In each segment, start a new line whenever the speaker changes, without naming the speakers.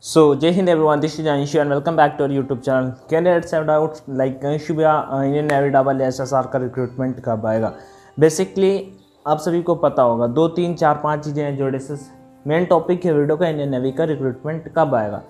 Jai Hind everyone, this is Anshu and welcome back to our YouTube channel. Candidates have doubts like Anshu भैया Indian navy double SSR का recruitment कब आएगा। Basically आप सभी को पता होगा 2 3 4 5 चीज़ें हैं जो मेन टॉपिक है वीडियो का, इंडियन नेवी का रिक्रूटमेंट कब आएगा।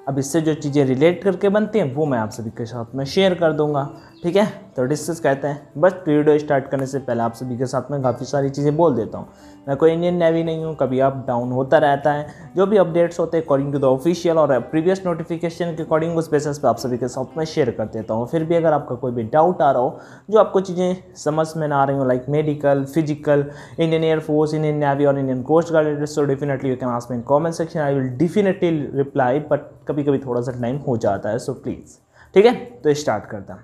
अब इससे जो चीज़ें रिलेट करके बनती हैं वो मैं आप सभी के साथ में शेयर कर दूंगा, ठीक है। तो डिस्कस कहते हैं। बस वीडियो स्टार्ट करने से पहले आप सभी के साथ में काफ़ी सारी चीज़ें बोल देता हूँ। मैं कोई इंडियन नेवी नहीं हूँ, कभी अप डाउन होता रहता है। जो भी अपडेट्स होते हैं अकॉर्डिंग टू द ऑफिशियल और प्रीवियस नोटिफिकेशन के अकॉर्डिंग उस बेसिस पे आप सभी के साथ में शेयर कर देता हूँ। फिर भी अगर आपका कोई भी डाउट आ रहा हो, जो आपको चीज़ें समझ में ना आ रही हो like medical, physical, Indian air force, Indian navy और Indian coast guard, so definitely you can ask me in comment section, I will definitely reply, but कभी कभी थोड़ा सा टाइम हो जाता है, सो प्लीज़, ठीक है। तो स्टार्ट करता हूँ।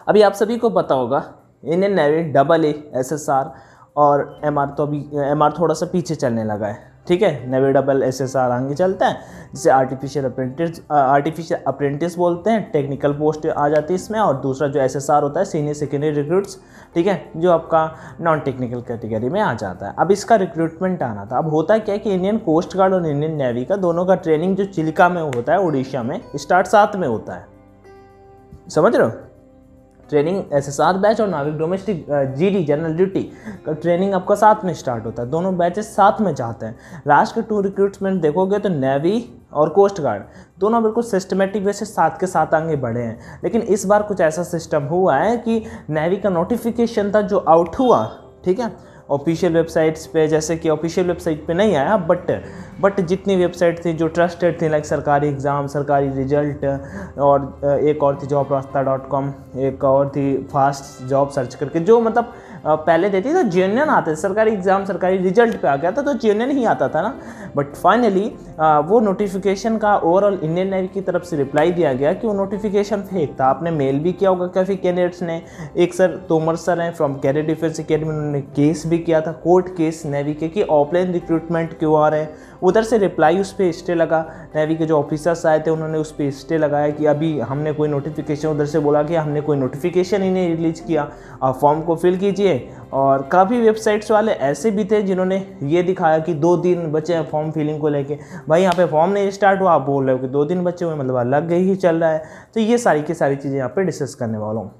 अभी आप सभी को पता होगा इंडियन नेवी डबल एसएसआर और एमआर, तो अभी एमआर थोड़ा सा पीछे चलने लगा है, ठीक है। नेवी डबल एसएसआर आगे चलता है, जिसे आर्टिफिशियल अप्रेंटिस बोलते हैं। टेक्निकल पोस्ट आ जाती है इसमें, और दूसरा जो एसएसआर होता है सीनियर सेकेंडरी रिक्रूट्स, ठीक है, जो आपका नॉन टेक्निकल कैटेगरी में आ जाता है। अब इसका रिक्रूटमेंट आना था। अब होता क्या है कि इंडियन कोस्ट गार्ड और इंडियन नेवी का दोनों का ट्रेनिंग जो चिल्का में होता है उड़ीसा में, स्टार्ट साथ में होता है, समझ रहे हो। ट्रेनिंग एसएसआर बैच और नाविक डोमेस्टिक जीडी जनरल ड्यूटी का ट्रेनिंग आपका साथ में स्टार्ट होता है। दोनों बैचेस साथ में जाते हैं। लास्ट के 2 रिक्रूटमेंट देखोगे तो नेवी और कोस्ट गार्ड दोनों बिल्कुल सिस्टमेटिक वे से साथ के साथ आगे बढ़े हैं। लेकिन इस बार कुछ ऐसा सिस्टम हुआ है कि नेवी का नोटिफिकेशन था जो आउट हुआ, ठीक है, ऑफिशियल वेबसाइट्स पे, जैसे कि ऑफिशियल वेबसाइट पे नहीं आया, बट जितनी वेबसाइट थी जो ट्रस्टेड थी लाइक सरकारी एग्ज़ाम, सरकारी रिजल्ट, और एक और थी jobRasta.com, एक और थी फास्ट जॉब सर्च करके, जो मतलब पहले देती था जेन्युइन आते थे। सरकारी एग्ज़ाम सरकारी रिजल्ट पे आ गया था तो जेन्युइन ही आता था ना। बट फाइनली वो नोटिफिकेशन का ओवरऑल इंडियन नेवी की तरफ से रिप्लाई दिया गया कि वो नोटिफिकेशन फेक था। आपने मेल भी किया होगा काफ़ी कैंडिडेट्स ने। एक सर तोमर सर हैं फ्रॉम कैडेट डिफेंस अकेडमी, उन्होंने केस भी किया था, कोर्ट केस नेवी के कि ऑफलाइन रिक्रूटमेंट क्यों आ रहे हैं। उधर से रिप्लाई उस पर स्टे लगा। नेवी के जो ऑफिसर्स आए थे उन्होंने उस पर स्टे लगाया कि अभी हमने कोई नोटिफिकेशन, उधर से बोला कि हमने कोई नोटिफिकेशन ही नहीं रिलीज़ किया, आप फॉर्म को फिल कीजिए। और काफ़ी वेबसाइट्स वाले ऐसे भी थे जिन्होंने ये दिखाया कि 2 दिन बचे हैं फॉर्म फिलिंग को लेके। भाई यहाँ पे फॉर्म नहीं स्टार्ट हुआ, आप बोल रहे हो कि 2 दिन बचे हुए, मतलब अलग ही चल रहा है। तो ये सारी की सारी चीज़ें यहाँ पे डिस्कस करने वाला हूँ।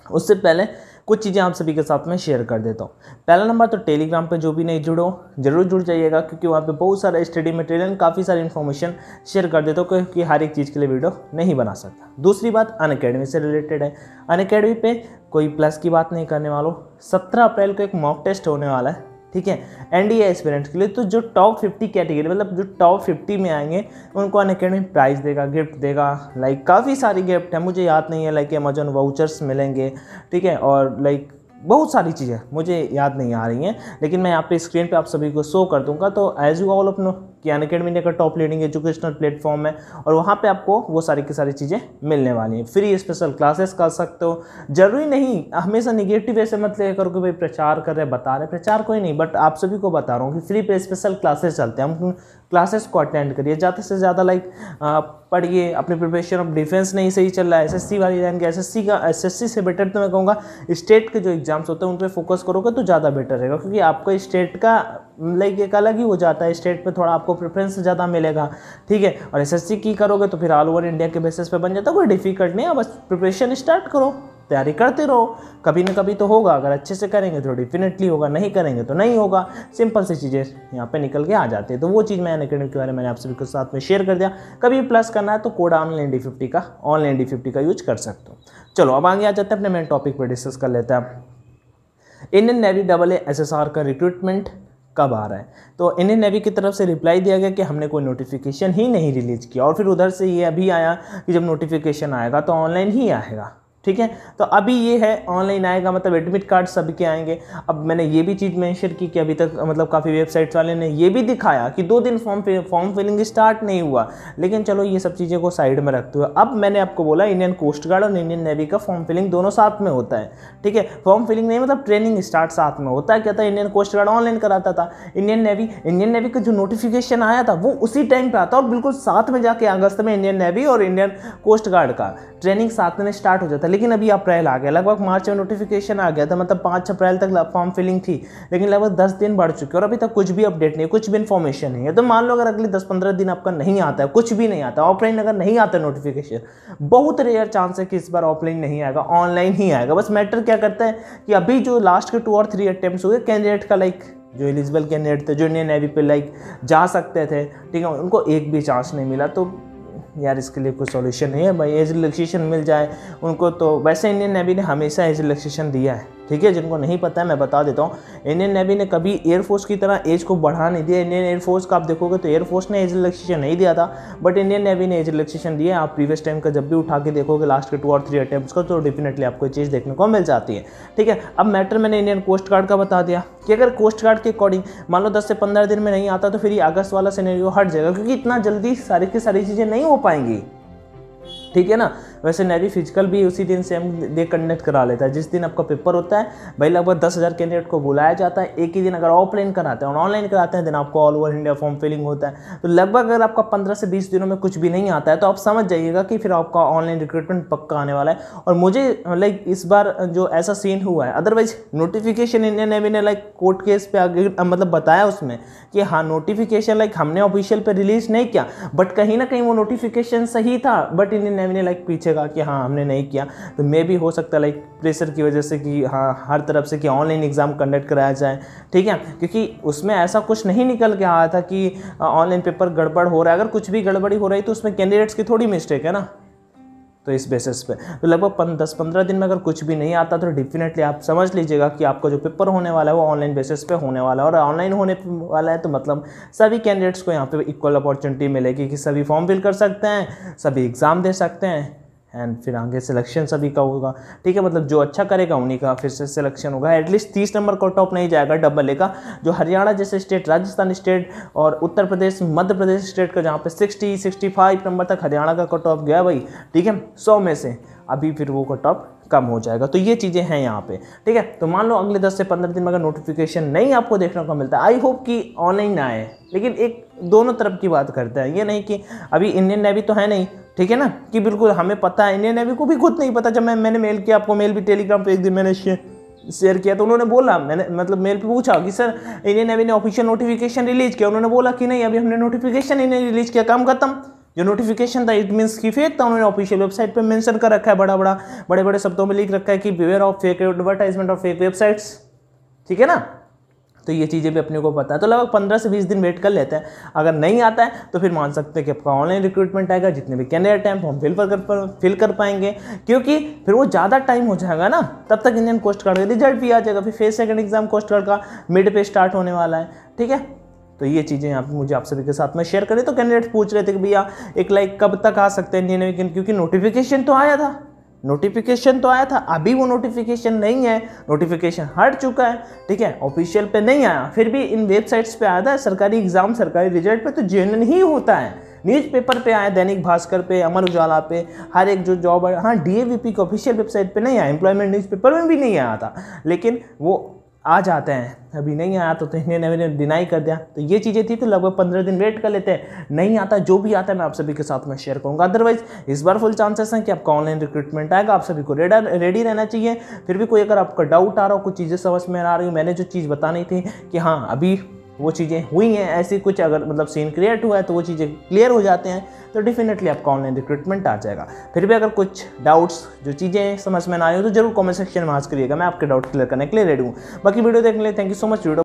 उससे पहले कुछ चीज़ें आप सभी के साथ में शेयर कर देता हूँ। पहला नंबर तो टेलीग्राम पे जो भी नहीं जुड़ो जरूर जुड़ जाइएगा, क्योंकि वहाँ पे बहुत सारा स्टडी मटेरियल, काफ़ी सारी इन्फॉर्मेशन शेयर कर देता हूँ, क्योंकि हर एक चीज़ के लिए वीडियो नहीं बना सकता। दूसरी बात अनअकैडमी से रिलेटेड है। अनअकैडमी पे कोई प्लस की बात नहीं करने वालों। 17 अप्रैल को एक मॉक टेस्ट होने वाला है, ठीक है, एनडीए एस्पिरेंट्स के लिए। तो जो टॉप 50 कैटेगरी, मतलब जो टॉप 50 में आएंगे उनको अनअकैडमी प्राइज़ देगा, गिफ्ट देगा। लाइक काफ़ी सारी गिफ्ट है, मुझे याद नहीं है, लाइक अमेजॉन वाउचर्स मिलेंगे, ठीक है, और लाइक बहुत सारी चीज़ें मुझे याद नहीं आ रही हैं, लेकिन मैं यहाँ पे स्क्रीन पे आप सभी को शो कर दूंगा। तो एज यू ऑल अपनो कि अनअकैडमी ने का टॉप लीडिंग एजुकेशनल प्लेटफॉर्म है, और वहाँ पे आपको वो सारी की सारी चीज़ें मिलने वाली हैं। फ्री स्पेशल क्लासेस कर सकते हो। जरूरी नहीं हमेशा निगेटिव ऐसे मत ले करो कि भाई प्रचार कर रहे, बता रहे, प्रचार कोई नहीं, बट आप सभी को बता रहा हूँ कि फ्री पे स्पेशल क्लासेस चलते हैं। हम क्लासेस को अटेंड करिए, ज़्यादा से ज़्यादा लाइक पढ़िए। अपनी प्रिपरेशन ऑफ डिफेंस नहीं सही चल रहा है, एसएससी वाली लाइन के, एसएससी से बेटर तो मैं कहूँगा स्टेट के जो एग्जाम्स होते हैं उन पर फोकस करोगे तो ज़्यादा बेटर रहेगा, क्योंकि आपको स्टेट का लाइक एक अलग ही हो जाता है। स्टेट पे थोड़ा आपको प्रेफरेंस ज़्यादा मिलेगा, ठीक है। और एसएससी की करोगे तो फिर ऑल ओवर इंडिया के बेसिस पे बन जाता है। कोई डिफिकल्ट नहीं है, बस प्रिपरेशन स्टार्ट करो, तैयारी करते रहो, कभी ना कभी तो होगा। अगर अच्छे से करेंगे तो डेफिनेटली होगा, नहीं करेंगे तो नहीं होगा। सिंपल सी चीज़ें यहाँ पे निकल के आ जाती है। तो वो चीज़ मैं अनअकैडमी के बारे में मैंने आप सभी के साथ में शेयर कर दिया। कभी प्लस करना है तो कोड ऑनलाइन D50 का यूज कर सकते हो। चलो अब आगे आ जाते हैं, अपने मेन टॉपिक पर डिस्कस कर लेते हैं। इंडियन नेवी डबल एसएसआर का रिक्रूटमेंट कब आ रहा है। तो इंडियन नेवी की तरफ से रिप्लाई दिया गया कि हमने कोई नोटिफिकेशन ही नहीं रिलीज़ किया, और फिर उधर से ये अभी आया कि जब नोटिफिकेशन आएगा तो ऑनलाइन ही आएगा, ठीक है। तो अभी ये है ऑनलाइन आएगा, मतलब एडमिट कार्ड सबके आएंगे। अब मैंने ये भी चीज़ मेंशन की कि अभी तक मतलब काफ़ी वेबसाइट्स वाले ने ये भी दिखाया कि 2 दिन फॉर्म फिलिंग स्टार्ट नहीं हुआ। लेकिन चलो ये सब चीज़ें को साइड में रखते हुए अब मैंने आपको बोला इंडियन कोस्ट गार्ड और इंडियन नेवी का फॉर्म फिलिंग दोनों साथ में होता है, ठीक है। फॉर्म फिलिंग नहीं मतलब ट्रेनिंग स्टार्ट साथ में होता है। क्या था, इंडियन कोस्ट गार्ड ऑनलाइन कराता था, इंडियन नेवी का जो नोटिफिकेशन आया था वो उसी टाइम पे आता, और बिल्कुल साथ में जाके अगस्त में इंडियन नेवी और इंडियन कोस्ट गार्ड का ट्रेनिंग साथ में स्टार्ट हो जाता है। लेकिन अभी अप्रैल आ गया, लगभग मार्च में नोटिफिकेशन आ गया था, मतलब 5 अप्रैल तक फॉर्म फिलिंग थी, लेकिन लगभग 10 दिन बढ़ चुके और अभी तक कुछ भी अपडेट नहीं, कुछ भी इन्फॉर्मेशन नहीं है। तो मान लो अगर अगले 10-15 दिन आपका नहीं आता है, कुछ भी नहीं आता, ऑफलाइन अगर नहीं आता नोटिफिकेशन, बहुत रेयर चांस है कि इस बार ऑफलाइन नहीं आएगा, ऑनलाइन ही आएगा। बस मैटर क्या करता है कि अभी जो लास्ट के 2 और 3 अटेम्प्ट हुए कैंडिडेट का, लाइक जो एलिजिबल कैंडिडेट थे, जो इंडियन नेवी पे लाइक जा सकते थे, ठीक है, उनको एक भी चांस नहीं मिला। तो यार इसके लिए कोई सॉल्यूशन नहीं है भाई, एज रिलैक्सेशन मिल जाए उनको। तो वैसे इंडियन नेवी ने हमेशा एज रिलैक्सेशन दिया है, ठीक है, जिनको नहीं पता है मैं बता देता हूँ। इंडियन नेवी ने कभी एयरफोर्स की तरह एज को बढ़ा नहीं दिया। इंडियन एयरफोर्स का आप देखोगे तो एयरफोर्स ने एज रिलैक्सेशन नहीं दिया था, बट इंडियन नेवी ने एज रिलैक्सेशन दिया है। आप प्रीवियस टाइम का जब भी उठा के देखोगे लास्ट के 2 और 3 अटेम्प्ट्स का, तो डेफिनेटली आपको ये चीज़ देखने को मिल जाती है, ठीक है। अब मैटर मैंने इंडियन कोस्ट गार्ड का बता दिया कि अगर कोस्ट गार्ड के अकॉर्डिंग मान लो 10 से 15 दिन में नहीं आता, तो फिर ये अगस्त वाला सिनेरियो हट जाएगा, क्योंकि इतना जल्दी सारी की सारी चीज़ें नहीं हो पाएंगी, ठीक है ना। वैसे नेवी फिजिकल भी उसी दिन सेम डे कंडक्ट करा लेता है जिस दिन आपका पेपर होता है भाई। लगभग 10,000 कैंडिडेट को बुलाया जाता है एक ही दिन। अगर ऑफलाइन कराते हैं और ऑनलाइन कराते हैं दिन आपको all over India form filling होता है। तो लगभग अगर आपका 15 से 20 दिनों में कुछ भी नहीं आता है तो आप समझ जाइएगा कि फिर आपका ऑनलाइन रिक्रूटमेंट पक्का आने वाला है। और मुझे लाइक इस बार जो ऐसा सीन हुआ है, अदरवाइज नोटिफिकेशन इंडियन नेवी ने लाइक कोर्ट केस पे आगे मतलब बताया उसमें कि हाँ नोटिफिकेशन लाइक हमने ऑफिशियल पे रिलीज नहीं किया, बट कहीं ना कहीं वो नोटिफिकेशन सही था, बट इंडियन नेवी ने लाइक पीछे कहा कि हाँ हमने नहीं किया। तो मे भी हो सकता है लाइक प्रेशर की वजह से कि हाँ हर तरफ से कि ऑनलाइन एग्जाम कंडक्ट कराया जाए, ठीक है, क्योंकि उसमें ऐसा कुछ नहीं निकल के आया था कि ऑनलाइन पेपर गड़बड़ हो रहा है। अगर कुछ भी गड़बड़ी हो रही तो उसमें कैंडिडेट्स की थोड़ी मिस्टेक है ना। तो इस बेसिस पे तो लगभग 10-15 दिन में अगर कुछ भी नहीं आता तो डेफिनेटली आप समझ लीजिएगा कि आपका जो पेपर होने वाला है वो ऑनलाइन बेसिस पे होने वाला है। और ऑनलाइन होने वाला है तो मतलब सभी कैंडिडेट्स को यहाँ पे इक्वल अपॉर्चुनिटी मिलेगी कि सभी फॉर्म फिल कर सकते हैं, सभी एग्ज़ाम दे सकते हैं, एंड फिर आगे सिलेक्शन सभी का होगा, ठीक है। मतलब जो अच्छा करेगा उन्हीं का फिर से सिलेक्शन होगा। एटलीस्ट 30 नंबर का टॉप नहीं जाएगा डबल ए का, जो हरियाणा जैसे स्टेट, राजस्थान स्टेट और उत्तर प्रदेश, मध्य प्रदेश स्टेट का जहाँ पे 60-65 नंबर तक हरियाणा का कट ऑफ गया भाई, ठीक है, 100 में से अभी फिर वो कट ऑफ कम हो जाएगा। तो ये चीज़ें हैं यहाँ पे, ठीक है। तो मान लो अगले 10 से 15 दिन में अगर नोटिफिकेशन नहीं आपको देखने को मिलता है, आई होप कि ऑनलाइन ना आए, लेकिन एक दोनों तरफ की बात करते हैं। ये नहीं कि अभी इंडियन नेवी तो है नहीं, ठीक है ना, कि बिल्कुल हमें पता है, इंडियन नेवी को भी खुद नहीं पता। जब मैंने मेल किया, आपको मेल भी टेलीग्राम पे एक दिन मैंने शेयर किया, तो उन्होंने बोला, मैंने मतलब मेल पे पूछा कि सर इंडियन नेवी ने ऑफिशियल नोटिफिकेशन रिलीज किया। उन्होंने बोला कि नहीं अभी हमने नोटिफिकेशन ही नहीं रिलीज किया, काम खत्म। जो नोटिफिकेशन था इट मीन्स की फेक था। उन्होंने ऑफिशियल वेबसाइट पे मेंशन कर रखा है, बड़े बड़े शब्दों में लिख रखा है कि बिवेयर ऑफ फेक एडवर्टाइजमेंट और फेक वेबसाइट्स, ठीक है ना। तो ये चीज़ें भी अपने को पता है। तो लगभग 15 से 20 दिन वेट कर लेते हैं। अगर नहीं आता है तो फिर मान सकते हैं कि आपका ऑनलाइन रिक्रूटमेंट आएगा, जितने भी कैंडिडेट हैं फॉर्म फिल कर पाएंगे, क्योंकि फिर वो ज़्यादा टाइम हो जाएगा ना। तब तक इंडियन कोस्ट गार्ड का रिजल्ट भी आ जाएगा, फिर phase second exam coast guard का मिड पे स्टार्ट होने वाला है, ठीक है। तो ये चीज़ें यहाँ पे मुझे आप सभी के साथ में शेयर करें। तो कैंडिडेट्स पूछ रहे थे कि भैया एक लाइक कब तक आ सकते हैं इंडियन नेवी, क्योंकि नोटिफिकेशन तो आया था, अभी वो नोटिफिकेशन नहीं है, नोटिफिकेशन हट चुका है, ठीक है, ऑफिशियल पे नहीं आया, फिर भी इन वेबसाइट्स पे आया था। सरकारी एग्जाम, सरकारी रिजल्ट पे तो जेन्युइन ही होता है। न्यूज़पेपर पे आया, दैनिक भास्कर पे, अमर उजाला पे, हर एक जो जॉब है, हाँ DAVP की ऑफिशियल वेबसाइट पे नहीं आया, एम्प्लॉयमेंट न्यूज़पेपर में भी नहीं आया था, लेकिन वो आ जाते हैं। अभी नहीं आया तो इंडियन नेवी ने डिनाई कर दिया। तो ये चीज़ें थी, तो लगभग 15 दिन वेट कर लेते हैं। नहीं आता, जो भी आता है मैं आप सभी के साथ में शेयर करूंगा। अदरवाइज इस बार फुल चांसेस हैं कि आपका ऑनलाइन रिक्रूटमेंट आएगा। आप सभी को रेडी रहना चाहिए। फिर भी कोई अगर आपका डाउट आ रहा हो, कुछ चीज़ें समझ में आ रही हो, मैंने जो चीज़ बतानी थी कि हाँ अभी वो चीज़ें हुई हैं, ऐसी कुछ अगर मतलब सीन क्रिएट हुआ है तो वो चीज़ें क्लियर हो जाते हैं, तो डेफिनेटली आपका ऑनलाइन रिक्रूटमेंट आ जाएगा। फिर भी अगर कुछ डाउट्स, जो चीज़ें समझ में ना आई हो, तो जरूर कमेंट सेक्शन में आस्क करिएगा, मैं आपके डाउट क्लियर करने के लिए रेडी हूँ। बाकी वीडियो देखने के लिए thank you so much. Video